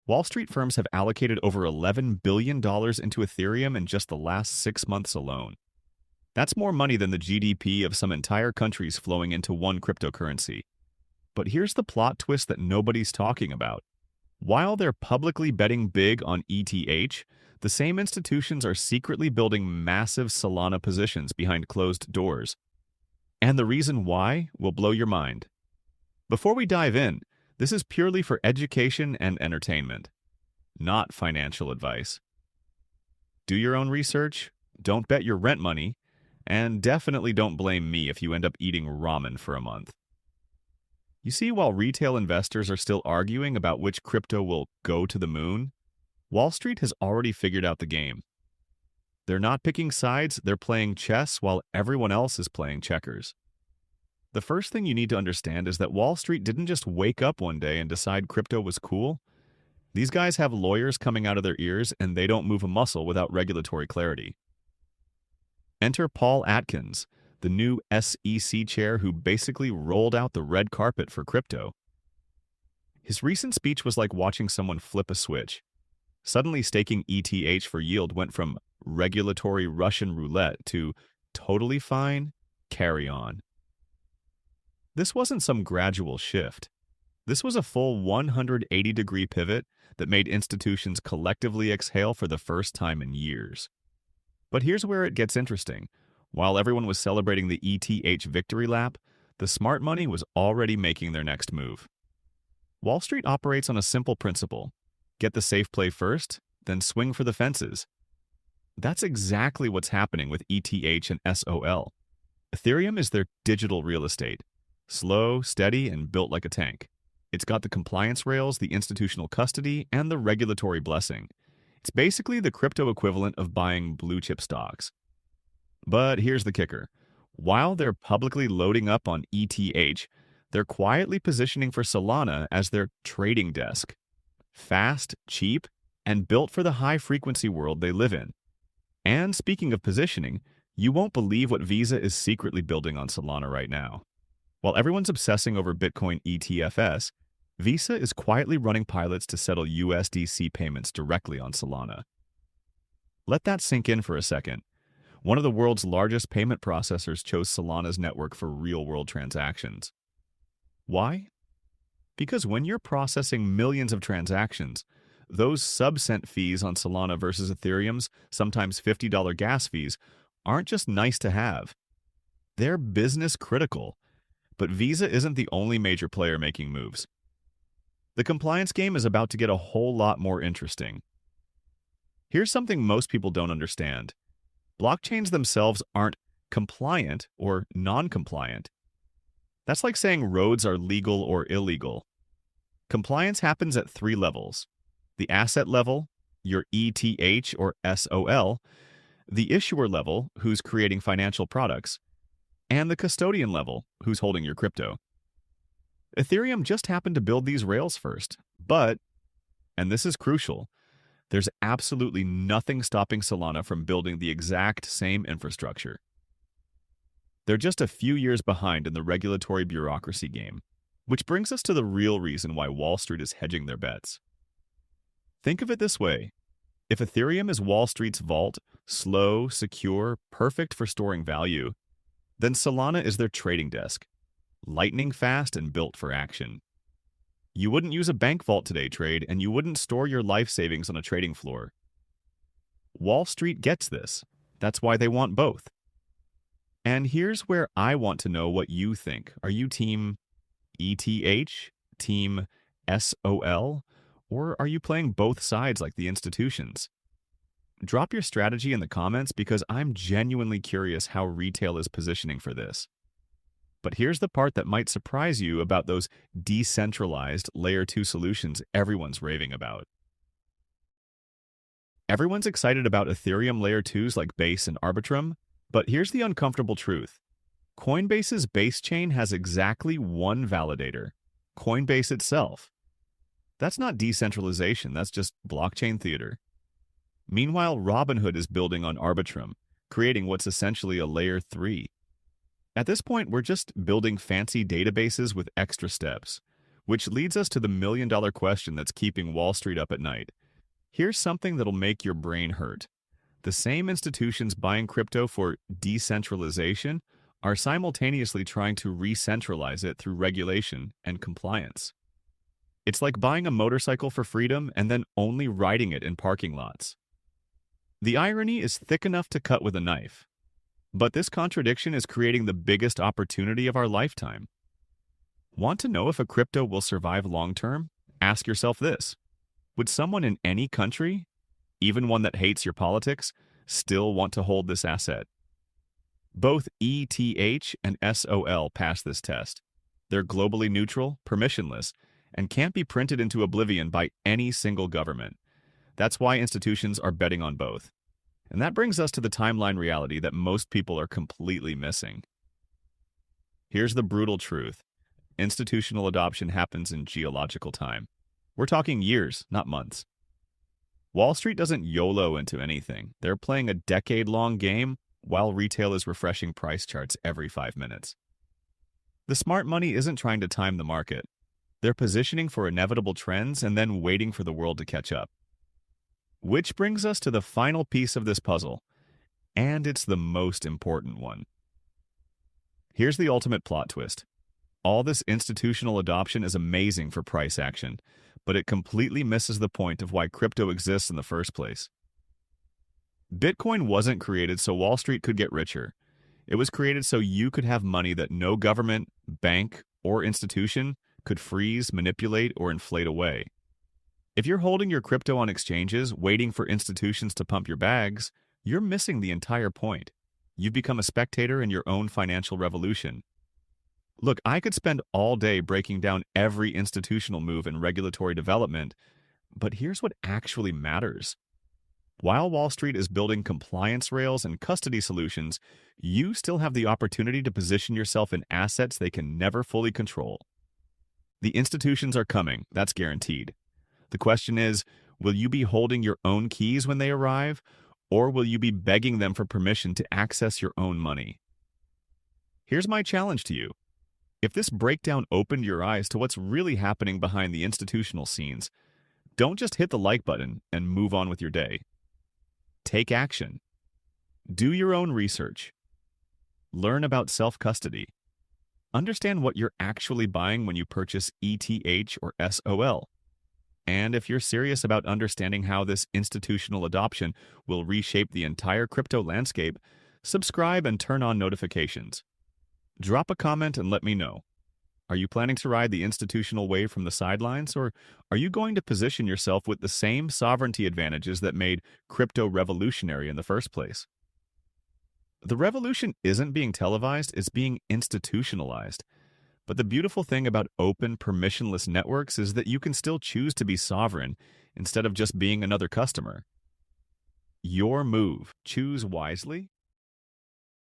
Wall Street firms have allocated over $11 billion into Ethereum in just the last 6 months alone. That's more money than the GDP of some entire countries flowing into one cryptocurrency. But here's the plot twist that nobody's talking about. While they're publicly betting big on ETH, the same institutions are secretly building massive Solana positions behind closed doors. And the reason why will blow your mind. Before we dive in, this is purely for education and entertainment, not financial advice. Do your own research, don't bet your rent money, and definitely don't blame me if you end up eating ramen for a month. You see, while retail investors are still arguing about which crypto will go to the moon, Wall Street has already figured out the game. They're not picking sides, they're playing chess while everyone else is playing checkers. The first thing you need to understand is that Wall Street didn't just wake up one day and decide crypto was cool. These guys have lawyers coming out of their ears, and they don't move a muscle without regulatory clarity. Enter Paul Atkins, the new SEC chair who basically rolled out the red carpet for crypto. His recent speech was like watching someone flip a switch. Suddenly, staking ETH for yield went from regulatory Russian roulette to totally fine, carry on. This wasn't some gradual shift. This was a full 180-degree pivot that made institutions collectively exhale for the first time in years. But here's where it gets interesting. While everyone was celebrating the ETH victory lap, the smart money was already making their next move. Wall Street operates on a simple principle. Get the safe play first, then swing for the fences. That's exactly what's happening with ETH and SOL. Ethereum is their digital real estate. Slow, steady, and built like a tank. It's got the compliance rails, the institutional custody, and the regulatory blessing. It's basically the crypto equivalent of buying blue-chip stocks. But here's the kicker. While they're publicly loading up on ETH, they're quietly positioning for Solana as their trading desk. Fast, cheap, and built for the high-frequency world they live in. And speaking of positioning, you won't believe what Visa is secretly building on Solana right now. While everyone's obsessing over Bitcoin ETFs, Visa is quietly running pilots to settle USDC payments directly on Solana. Let that sink in for a second. One of the world's largest payment processors chose Solana's network for real-world transactions. Why? Because when you're processing millions of transactions, those sub-cent fees on Solana versus Ethereum's sometimes $50 gas fees aren't just nice to have. They're business critical. But Visa isn't the only major player making moves. The compliance game is about to get a whole lot more interesting. Here's something most people don't understand. Blockchains themselves aren't compliant or non-compliant. That's like saying roads are legal or illegal. Compliance happens at 3 levels. The asset level, your ETH or SOL, the issuer level, who's creating financial products, and the custodian level, who's holding your crypto. Ethereum just happened to build these rails first, but, and this is crucial, there's absolutely nothing stopping Solana from building the exact same infrastructure. They're just a few years behind in the regulatory bureaucracy game, which brings us to the real reason why Wall Street is hedging their bets. Think of it this way. If Ethereum is Wall Street's vault, slow, secure, perfect for storing value, then Solana is their trading desk, lightning fast and built for action. You wouldn't use a bank vault today, trade, and you wouldn't store your life savings on a trading floor. Wall Street gets this. That's why they want both. And here's where I want to know what you think. Are you team ETH, team SOL, or are you playing both sides like the institutions? Drop your strategy in the comments because I'm genuinely curious how retail is positioning for this. But here's the part that might surprise you about those decentralized Layer 2 solutions everyone's raving about. Everyone's excited about Ethereum Layer 2s like Base and Arbitrum, but here's the uncomfortable truth. Coinbase's Base chain has exactly one validator, Coinbase itself. That's not decentralization, that's just blockchain theater. Meanwhile, Robinhood is building on Arbitrum, creating what's essentially a Layer 3. At this point, we're just building fancy databases with extra steps. Which leads us to the million-dollar question that's keeping Wall Street up at night. Here's something that'll make your brain hurt. The same institutions buying crypto for decentralization are simultaneously trying to re-centralize it through regulation and compliance. It's like buying a motorcycle for freedom and then only riding it in parking lots. The irony is thick enough to cut with a knife. But this contradiction is creating the biggest opportunity of our lifetime. Want to know if a crypto will survive long-term? Ask yourself this. Would someone in any country, even one that hates your politics, still want to hold this asset? Both ETH and SOL pass this test. They're globally neutral, permissionless, and can't be printed into oblivion by any single government. That's why institutions are betting on both. And that brings us to the timeline reality that most people are completely missing. Here's the brutal truth. Institutional adoption happens in geological time. We're talking years, not months. Wall Street doesn't YOLO into anything. They're playing a decade-long game while retail is refreshing price charts every 5 minutes. The smart money isn't trying to time the market. They're positioning for inevitable trends and then waiting for the world to catch up. Which brings us to the final piece of this puzzle, and it's the most important one. Here's the ultimate plot twist. All this institutional adoption is amazing for price action, but it completely misses the point of why crypto exists in the first place. Bitcoin wasn't created so Wall Street could get richer. It was created so you could have money that no government, bank, or institution could freeze, manipulate, or inflate away. If you're holding your crypto on exchanges, waiting for institutions to pump your bags, you're missing the entire point. You've become a spectator in your own financial revolution. Look, I could spend all day breaking down every institutional move in regulatory development, but here's what actually matters. While Wall Street is building compliance rails and custody solutions, you still have the opportunity to position yourself in assets they can never fully control. The institutions are coming, that's guaranteed. The question is, will you be holding your own keys when they arrive, or will you be begging them for permission to access your own money? Here's my challenge to you. If this breakdown opened your eyes to what's really happening behind the institutional scenes, don't just hit the like button and move on with your day. Take action. Do your own research. Learn about self-custody. Understand what you're actually buying when you purchase ETH or SOL. And if you're serious about understanding how this institutional adoption will reshape the entire crypto landscape, subscribe and turn on notifications. Drop a comment and let me know. Are you planning to ride the institutional wave from the sidelines, or are you going to position yourself with the same sovereignty advantages that made crypto revolutionary in the first place? The revolution isn't being televised, it's being institutionalized. But the beautiful thing about open, permissionless networks is that you can still choose to be sovereign instead of just being another customer. Your move. Choose wisely.